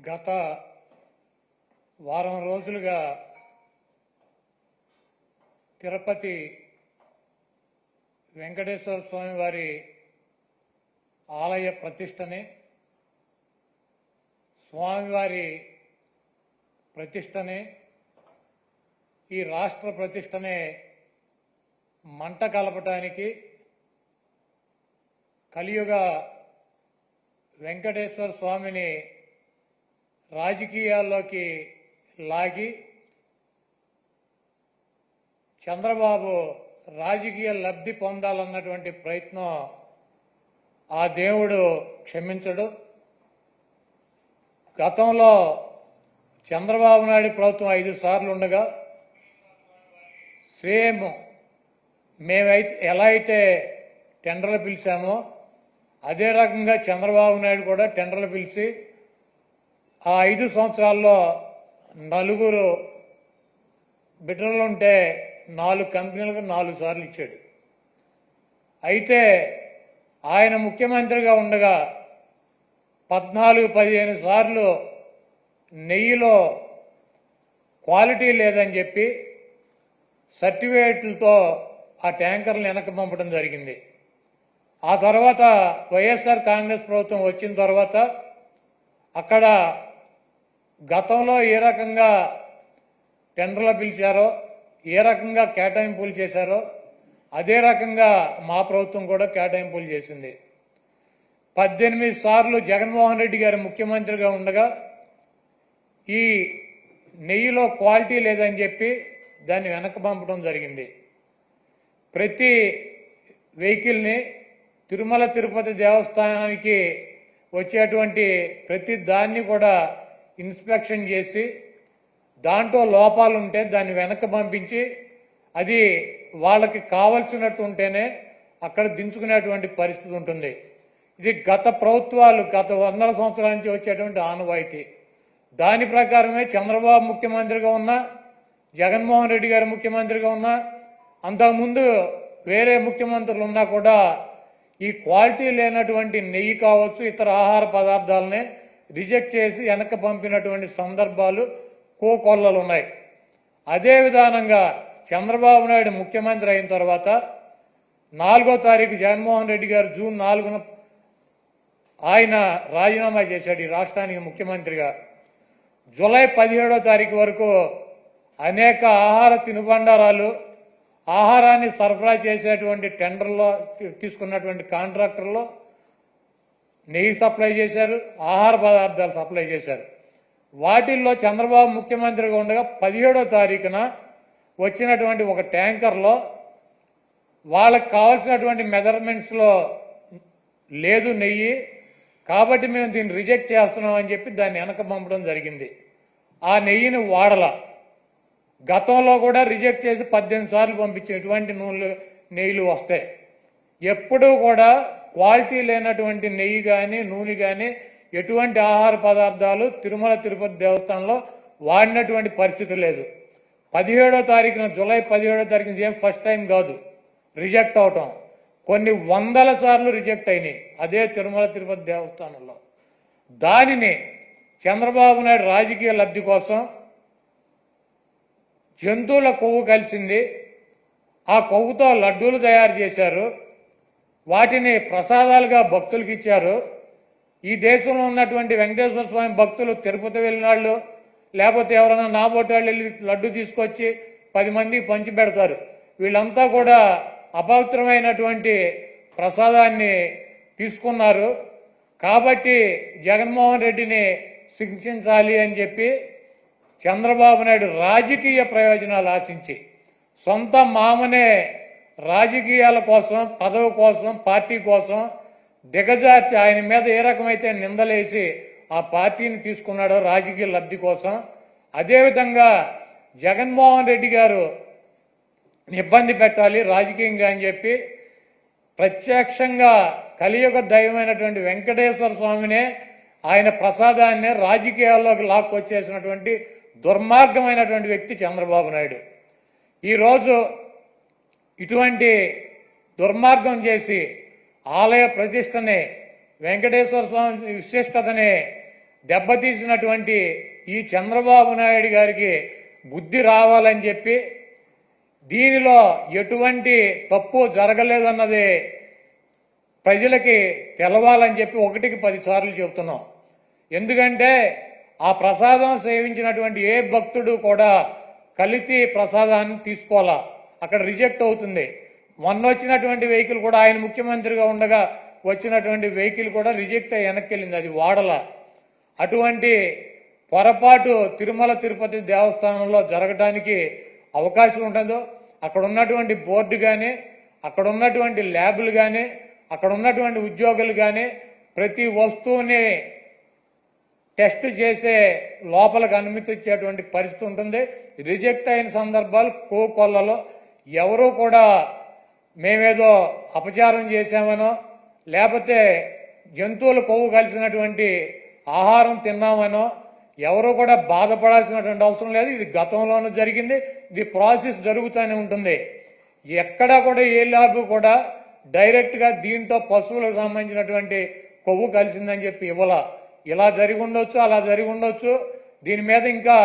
గత వారం రోజులుగా తిరుపతి వెంకటేశ్వర స్వామి వారి ఆలయ ప్రతిష్టని, స్వామివారి ప్రతిష్టని, ఈ రాష్ట్ర ప్రతిష్టని మంట కలపటానికి కలియుగ వెంకటేశ్వర స్వామిని రాజకీయాల్లోకి లాగి చంద్రబాబు రాజకీయ లబ్ధి పొందాలన్నటువంటి ప్రయత్నం ఆ దేవుడు క్షమించడు. గతంలో చంద్రబాబు నాయుడు ప్రభుత్వం 5 సార్లు ఉండగా సేమ్ మేమైతే ఎలా అయితే టెండర్లు పిలిచామో అదే రకంగా చంద్రబాబు నాయుడు కూడా టెండర్లు పిలిచి ఆ 5 సంవత్సరాల్లో 4 బిడ్డలుంటే 4 కంపెనీలకు 4 సార్లు ఇచ్చాడు. అయితే ఆయన ముఖ్యమంత్రిగా ఉండగా 14-15 సార్లు నెయ్యిలో క్వాలిటీ లేదని చెప్పి సర్టిఫికేట్లతో ఆ ట్యాంకర్లు వెనక్కి పంపడం జరిగింది. ఆ తర్వాత వైఎస్ఆర్ కాంగ్రెస్ ప్రభుత్వం వచ్చిన తర్వాత అక్కడ గతంలో ఏ రకంగా టెండర్లు పిలిచారో, ఏ రకంగా కేటాయింపులు చేశారో అదే రకంగా మా ప్రభుత్వం కూడా కేటాయింపులు చేసింది. 18 సార్లు జగన్మోహన్ రెడ్డి గారు ముఖ్యమంత్రిగా ఉండగా ఈ నెయ్యిలో క్వాలిటీ లేదని చెప్పి దాన్ని వెనక్కి పంపడం జరిగింది. ప్రతి వెహికల్ని తిరుమల తిరుపతి దేవస్థానానికి వచ్చేటువంటి ప్రతి దాన్ని కూడా ఇన్స్పెక్షన్ చేసి దాంట్లో లోపాలు ఉంటే దాన్ని వెనక్కి పంపించి అది వాళ్ళకి కావలసినట్టు ఉంటేనే అక్కడ దించుకునేటువంటి పరిస్థితి ఉంటుంది. ఇది గత ప్రభుత్వాలు గత 100 సంవత్సరాల నుంచి వచ్చేటువంటి ఆనవాయితీ. దాని ప్రకారమే చంద్రబాబు ముఖ్యమంత్రిగా ఉన్నా, జగన్మోహన్ రెడ్డి గారు ముఖ్యమంత్రిగా ఉన్నా, అంతకుముందు వేరే ముఖ్యమంత్రులు ఉన్నా కూడా ఈ క్వాలిటీ లేనటువంటి నెయ్యి కావచ్చు, ఇతర ఆహార పదార్థాలనే రిజెక్ట్ చేసి వెనక్కి పంపినటువంటి సందర్భాలు కోకొల్లలు ఉన్నాయి. అదే విధానంగా చంద్రబాబు నాయుడు ముఖ్యమంత్రి అయిన తర్వాత 4వ తారీఖు జగన్మోహన్ రెడ్డి గారు జూన్ 4న ఆయన రాజీనామా చేశాడు ఈ రాష్ట్రానికి ముఖ్యమంత్రిగా. జూలై 17వ తారీఖు వరకు అనేక ఆహార తినుబండారాలు, ఆహారాన్ని సరఫరా చేసేటువంటి టెండర్లో తీసుకున్నటువంటి కాంట్రాక్టర్లో నెయ్యి సప్లై చేశారు, ఆహార పదార్థాలు సప్లై చేశారు. వాటిల్లో చంద్రబాబు ముఖ్యమంత్రిగా ఉండగా 17వ తారీఖున వచ్చినటువంటి ఒక ట్యాంకర్లో వాళ్ళకి కావాల్సినటువంటి మెజర్మెంట్స్లో లేదు నెయ్యి, కాబట్టి మేము దీన్ని రిజెక్ట్ చేస్తున్నాం అని చెప్పి దాన్ని వెనక పంపడం జరిగింది. ఆ నెయ్యిని వాడల గతంలో కూడా రిజెక్ట్ చేసి 18 సార్లు పంపించే ఎటువంటి నెయ్యిలు వస్తాయి. ఎప్పుడూ కూడా క్వాలిటీ లేనటువంటి నెయ్యి కానీ నూనె కానీ ఎటువంటి ఆహార పదార్థాలు తిరుమల తిరుపతి దేవస్థానంలో వాడినటువంటి పరిస్థితి లేదు. 17వ తారీఖున జూలై 17వ తారీఖున ఏం ఫస్ట్ టైం కాదు రిజెక్ట్ అవటం, కొన్ని 100 సార్లు రిజెక్ట్ అయినాయి అదే తిరుమల తిరుపతి దేవస్థానంలో. దానిని చంద్రబాబు నాయుడు రాజకీయ లబ్ధి కోసం జంతువుల కొవ్వు కలిసింది, ఆ కొవ్వుతో లడ్డూలు తయారు చేశారు, వాటిని ప్రసాదాలుగా భక్తులకు ఇచ్చారు. ఈ దేశంలో ఉన్నటువంటి వెంకటేశ్వర స్వామి భక్తులు తిరుపతి వెళ్ళినాళ్ళు లేకపోతే ఎవరైనా నాబోటాళ్ళు వెళ్ళి లడ్డు తీసుకొచ్చి 10 మందికి పంచి పెడతారు. వీళ్ళంతా కూడా అపవిత్రమైనటువంటి ప్రసాదాన్ని తీసుకున్నారు. కాబట్టి జగన్మోహన్ రెడ్డిని శిక్షించాలి అని చెప్పి చంద్రబాబు నాయుడు రాజకీయ ప్రయోజనాలు ఆశించి సొంత మామనే రాజకీయాల కోసం, పదవి కోసం, పార్టీ కోసం దిగజార్చి ఆయన మీద ఏ రకమైతే నిందలేసి ఆ పార్టీని తీసుకున్నాడో రాజకీయ లబ్ధి కోసం, అదేవిధంగా జగన్మోహన్ రెడ్డి గారు ఇబ్బంది పెట్టాలి రాజకీయంగా అని చెప్పి ప్రత్యక్షంగా కలియుగ దైవమైనటువంటి వెంకటేశ్వర స్వామినే ఆయన ప్రసాదాన్నే రాజకీయాల్లోకి లాక్కొచ్చేసినటువంటి దుర్మార్గమైనటువంటి వ్యక్తి చంద్రబాబు నాయుడు. ఈరోజు ఇటువంటి దుర్మార్గం చేసి ఆలయ ప్రతిష్టని, వెంకటేశ్వర స్వామి విశిష్టతని దెబ్బతీసినటువంటి ఈ చంద్రబాబు నాయుడు గారికి బుద్ధి రావాలని చెప్పి దీనిలో ఎటువంటి తప్పు జరగలేదన్నది ప్రజలకి తెలవాలని చెప్పి 1కి 10 సార్లు చెబుతున్నాం. ఎందుకంటే ఆ ప్రసాదం సేవించినటువంటి ఏ భక్తుడు కూడా కల్తీ ప్రసాదాన్ని తీసుకోవాలా, అక్కడ రిజెక్ట్ అవుతుంది. మొన్న వచ్చినటువంటి వెహికల్ కూడా ఆయన ముఖ్యమంత్రిగా ఉండగా వచ్చినటువంటి వెహికల్ కూడా రిజెక్ట్ అయ్యి వెనక్కి వెళ్ళింది, అది వాడల. అటువంటి పొరపాటు తిరుమల తిరుపతి దేవస్థానంలో జరగడానికి అవకాశం ఉంటుందో అక్కడ ఉన్నటువంటి బోర్డు కానీ, అక్కడ ఉన్నటువంటి ల్యాబులు కానీ, అక్కడ ఉన్నటువంటి ఉద్యోగులు కానీ ప్రతి వస్తువుని టెస్ట్ చేసే లోపలికి అనుమతించేటువంటి పరిస్థితి ఉంటుంది. రిజెక్ట్ అయిన సందర్భాలు కోకొల్లలో ఎవరూ కూడా మేమేదో అపచారం చేశామనో లేకపోతే జంతువులు కొవ్వు కలిసినటువంటి ఆహారం తిన్నామనో ఎవరు కూడా బాధపడాల్సినటువంటి అవసరం లేదు. ఇది గతంలోనూ జరిగింది, ఇది ప్రాసెస్ జరుగుతూనే ఉంటుంది. ఎక్కడా కూడా ఏ ల్యాబ్ కూడా డైరెక్ట్గా దీంట్లో పశువులకు సంబంధించినటువంటి కొవ్వు కలిసిందని చెప్పి ఇవ్వాల. ఇలా జరిగి ఉండొచ్చు, అలా జరిగి ఉండొచ్చు. దీని మీద ఇంకా